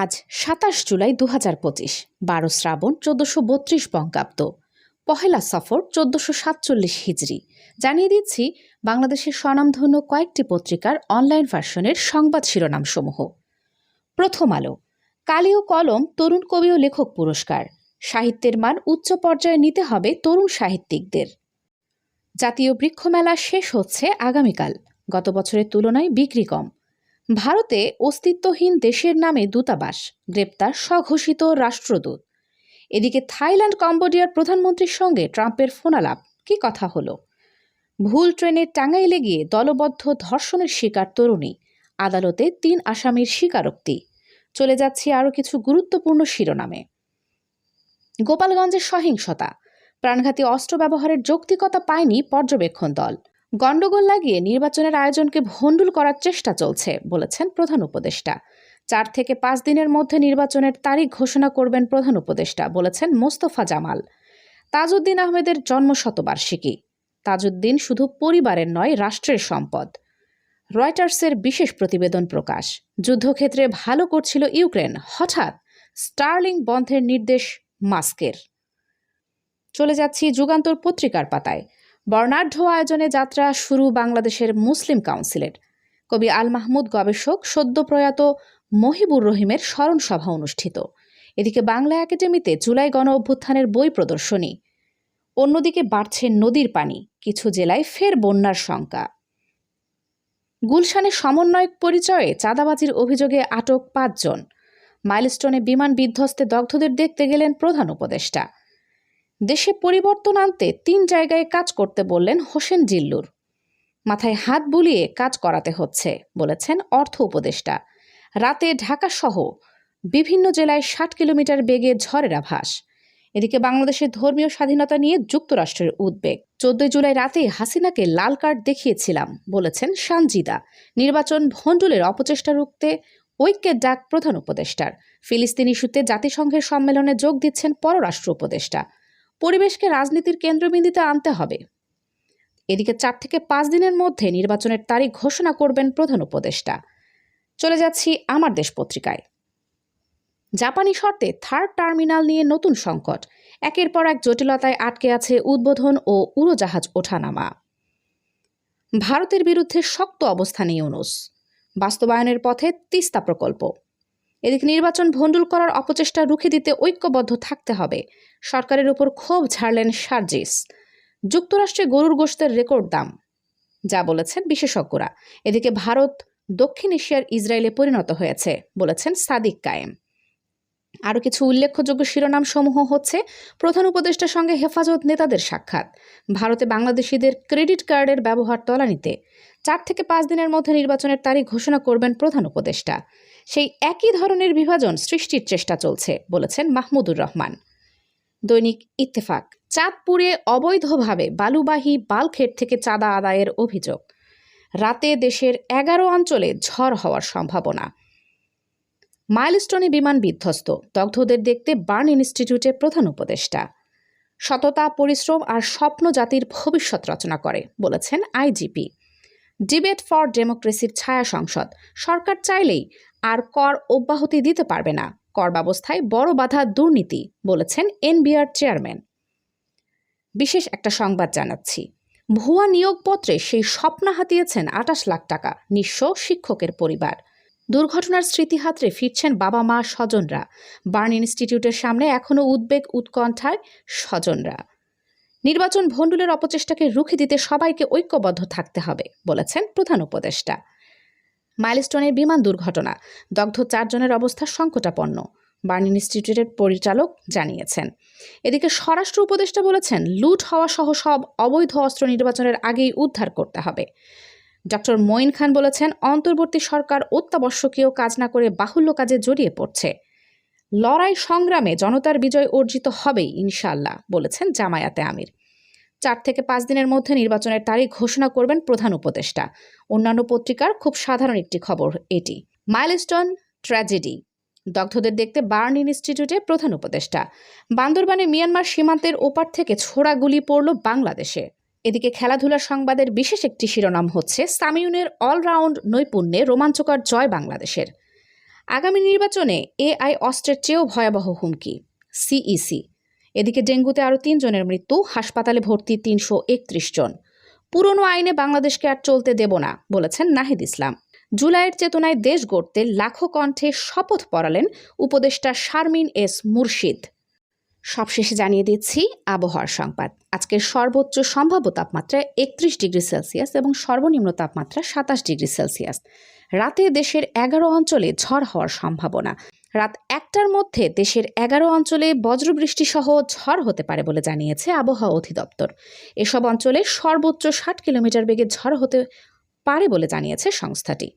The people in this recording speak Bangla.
আজ ২৭ জুলাই ২০২৫, ১২ শ্রাবণ ১৪৩২ বঙ্গাব্দ, পহেলা সফর ১৪৪৭ হিজরি। জানিয়ে দিচ্ছি বাংলাদেশের স্বনামধন্য কয়েকটি পত্রিকার অনলাইন ভার্সনের সংবাদ শিরোনামসমূহ। প্রথম আলো। কালি ও কলম তরুণ কবি ও লেখক পুরস্কার, সাহিত্যের মান উচ্চ পর্যায়ে নিতে হবে তরুণ সাহিত্যিকদের। জাতীয় বৃক্ষমেলা শেষ হচ্ছে আগামীকাল, গত বছরের তুলনায় বিক্রি কম। ভারতে অস্তিত্বহীন দেশের নামে দূতাবাস, গ্রেপ্তার স্বঘোষিত রাষ্ট্রদূত। এদিকে থাইল্যান্ড কম্বোডিয়ার প্রধানমন্ত্রীর সঙ্গে ট্রাম্পের ফোনালাপ, কি কথা হলো? ভুল ট্রেনে টাঙ্গাইলে গিয়ে দলবদ্ধ ধর্ষণের শিকার তরুণী, আদালতে ৩ আসামির স্বীকারোক্তি। চলে যাচ্ছি আরও কিছু গুরুত্বপূর্ণ শিরোনামে। গোপালগঞ্জের সহিংসতা, প্রাণঘাতী অস্ত্র ব্যবহারের যৌক্তিকতা পায়নি পর্যবেক্ষণ দল। গণ্ডগোল লাগিয়ে নির্বাচনের আয়োজনকে ভণ্ডুল করার চেষ্টা চলছে, বলেছেন প্রধান উপদেষ্টা। ৪ থেকে ৫ দিনের মধ্যে নির্বাচনের তারিখ ঘোষণা করবেন প্রধান উপদেষ্টা, বলেছেন মোস্তফা জামাল। তাজউদ্দিন আহমেদের জন্মশতবার্ষিকী। তাজউদ্দিন শুধু পরিবারের নয়, রাষ্ট্রের সম্পদ। রয়টার্সের বিশেষ প্রতিবেদন প্রকাশ। যুদ্ধক্ষেত্রে ভালো করছিল ইউক্রেন, হঠাৎ স্টার্লিং বন্ধের নির্দেশ মাস্কের। চলে যাচ্ছি যুগান্তর পত্রিকার পাতায়। বর্ণাঢ্য আয়োজনে যাত্রা শুরু বাংলাদেশের মুসলিম কাউন্সিলের। কবি আল মাহমুদ গবেষক সদ্য প্রয়াত মহিবুর রহিমের স্মরণ সভা অনুষ্ঠিত। এদিকে বাংলা একাডেমিতে জুলাই গণ অভ্যুত্থানের বই প্রদর্শনী। অন্যদিকে বাড়ছে নদীর পানি, কিছু জেলায় ফের বন্যার শঙ্কা। গুলশানে সমন্বয়ক পরিচয়ে চাঁদাবাজির অভিযোগে আটক ৫ জন। মাইলস্টোনে বিমান বিধ্বস্তে দগ্ধদের দেখতে গেলেন প্রধান উপদেষ্টা। দেশে পরিবর্তন আনতে ৩ জায়গায় কাজ করতে বললেন হোসেন জিল্লুর। মাথায় হাত বুলিয়ে কাজ করাতে হচ্ছে, বলেছেন অর্থ উপদেষ্টা। রাতে ঢাকাসহ বিভিন্ন জেলায় ৬০ কিলোমিটার বেগে ঝড়ের আভাস। এদিকে বাংলাদেশের ধর্মীয় স্বাধীনতা নিয়ে যুক্তরাষ্ট্রের উদ্বেগ। ১৪ জুলাই রাতে হাসিনাকে লাল কার্ড দেখিয়েছিলাম, বলেছেন সানজিদা। নির্বাচন ভণ্ডুলের অপচেষ্টা রুখতে ঐক্যের ডাক প্রধান উপদেষ্টার। ফিলিস্তিন ইস্যুতে জাতিসংঘের সম্মেলনে যোগ দিচ্ছেন পররাষ্ট্র উপদেষ্টা। পরিবেশকে রাজনীতির কেন্দ্রবিন্দুতে আনতে হবে। এদিকে ৪ থেকে ৫ দিনের মধ্যে নির্বাচনের তারিখ ঘোষণা করবেন প্রধান উপদেষ্টা। চলে যাচ্ছি আমার দেশ পত্রিকায়। জাপানি শর্তে থার্ড টার্মিনাল নিয়ে নতুন সংকট, একের পর এক জটিলতায় আটকে আছে উদ্বোধন ও উড়োজাহাজ ওঠানামা। ভারতের বিরুদ্ধে শক্ত অবস্থানে ইউনূস, বাস্তবায়নের পথে তিস্তা প্রকল্প। এদিকে নির্বাচন ভণ্ডুল করার অপচেষ্টা রুখে দিতে ঐক্যবদ্ধ থাকতে হবে, সরকারের উপর ক্ষোভ ঝাড়লেন সার্জিস। যুক্তরাষ্ট্রে গরুর গোশতের রেকর্ড দাম, যা বলেছেন বিশেষজ্ঞরা। এদিকে ভারত দক্ষিণ এশিয়ার ইসরায়েলে পরিণত হয়েছে, বলেছেন সাদিক কায়েম। আরও কিছু উল্লেখযোগ্য শিরোনাম সমূহ হচ্ছে: প্রধান উপদেষ্টার সঙ্গে হেফাজত নেতাদের সাক্ষাৎ, ভারতে বাংলাদেশিদের ক্রেডিট কার্ডের ব্যবহার তলানিতে, ৪ থেকে ৫ দিনের মধ্যে নির্বাচনের তারিখ ঘোষণা করবেন প্রধান উপদেষ্টা। সেই একই ধরনের বিভাজন সৃষ্টির চেষ্টা চলছে, বলেছেন মাহমুদুর রহমান। দৈনিক ইত্তেফাক। চাঁদপুরে অবৈধভাবে বালুবাহী বাল্কহেড থেকে চাঁদা আদায়ের অভিযোগ। রাতে দেশের ১১ অঞ্চলে ঝড় হওয়ার সম্ভাবনা। মাইলস্টোনে বিমান বিধ্বস্ত, দগ্ধদের দেখতে বার্ন ইনস্টিটিউটে প্রধান উপদেষ্টা। সততা, পরিশ্রম আর স্বপ্ন জাতির ভবিষ্যৎ রচনা করে, বলেছেন আইজিপি। ডিবেট ফর ডেমোক্রেসির ছায়া সংসদ, সরকার চাইলেই আর কর অব্যাহতি দিতে পারবে না, কর ব্যবস্থায় বড় বাধা দুর্নীতি, বলেছেন এনবিআর চেয়ারম্যান। বিশেষ একটা সংবাদ জানাচ্ছি। ভুয়া নিয়োগপত্রে সেই স্বপ্ন হাতিয়েছেন ২৮ লাখ টাকা নিঃস্ব শিক্ষকের পরিবার। দুর্ঘটনার স্মৃতিহাত্রে ফিরছেন বাবা মা, স্বজনরা। বার্ন ইনস্টিটিউটের সামনে এখনও উদ্বেগ উৎকণ্ঠায় স্বজনরা। নির্বাচন ভণ্ডুলের অপচেষ্টাকে রুখে দিতে সবাইকে ঐক্যবদ্ধ থাকতে হবে, বলেছেন প্রধান উপদেষ্টা। মাইলস্টোনের বিমান দুর্ঘটনা, দগ্ধ ৪ জনের অবস্থা সংকটাপন্ন, বার্ন ইনস্টিটিউটের পরিচালক জানিয়েছেন। এদিকে স্বরাষ্ট্র উপদেষ্টা বলেছেন, লুট হওয়া সহ সব অবৈধ অস্ত্র নির্বাচনের আগেই উদ্ধার করতে হবে। ডক্টর মঈন খান বলেছেন, অন্তর্বর্তী সরকার অত্যাবশ্যকীয় কাজ না করে বাহুল্য কাজে জড়িয়ে পড়ছে। লড়াই সংগ্রামে জনতার বিজয় অর্জিত হবেই ইনশাআল্লাহ, বলেছেন জামায়াতে আমির। ৪ থেকে ৫ দিনের মধ্যে নির্বাচনের তারিখ ঘোষণা করবেন প্রধান উপদেষ্টা। অন্যান্য পত্রিকার খুব সাধারণ একটি খবর এটি। মাইলস্টোন ট্র্যাজেডি, দগ্ধদের দেখতে বার্ন ইনস্টিটিউটে প্রধান উপদেষ্টা। বান্দরবানে মিয়ানমার সীমান্তের ওপার থেকে ছোড়া গুলি পড়ল বাংলাদেশে। এদিকে খেলাধুলার সংবাদের বিশেষ একটি শিরোনাম হচ্ছে, সামিউনের অলরাউন্ড নৈপুণ্যে রোমাঞ্চকর জয় বাংলাদেশের। আগামী নির্বাচনে এআই অস্ত্রের চেয়েও ভয়াবহ হুমকি, সিইসি। এদিকে ডেঙ্গুতে আরও 3 জনের মৃত্যু, হাসপাতালে ভর্তি 331 জন। পুরনো আইনে বাংলাদেশকে আর চলতে দেব না, বলেছেন নাহিদ ইসলাম। জুলাইয়ের চেতনায় দেশ গড়তে লাখো কণ্ঠে শপথ পড়ালেন উপদেষ্টা শারমিন এস মুর্শিদ। সবশেষে জানিয়ে দিচ্ছি আবহাওয়ার সংবাদ। আজকের সর্বোচ্চ সম্ভাব্য তাপমাত্রা 31 ডিগ্রি সেলসিয়াস এবং সর্বনিম্ন তাপমাত্রা 27 ডিগ্রি সেলসিয়াস। রাতে দেশের 11 অঞ্চলে ঝড় হওয়ার সম্ভাবনা। রাত 1টার মধ্যে দেশের 11 অঞ্চলে বজ্রবৃষ্টি সহ ঝড় হতে পারে বলে জানিয়েছে আবহাওয়া অধিদপ্তর। এসব অঞ্চলে সর্বোচ্চ 60 কিলোমিটার বেগে ঝড় হতে পারে বলে জানিয়েছে সংস্থাটি।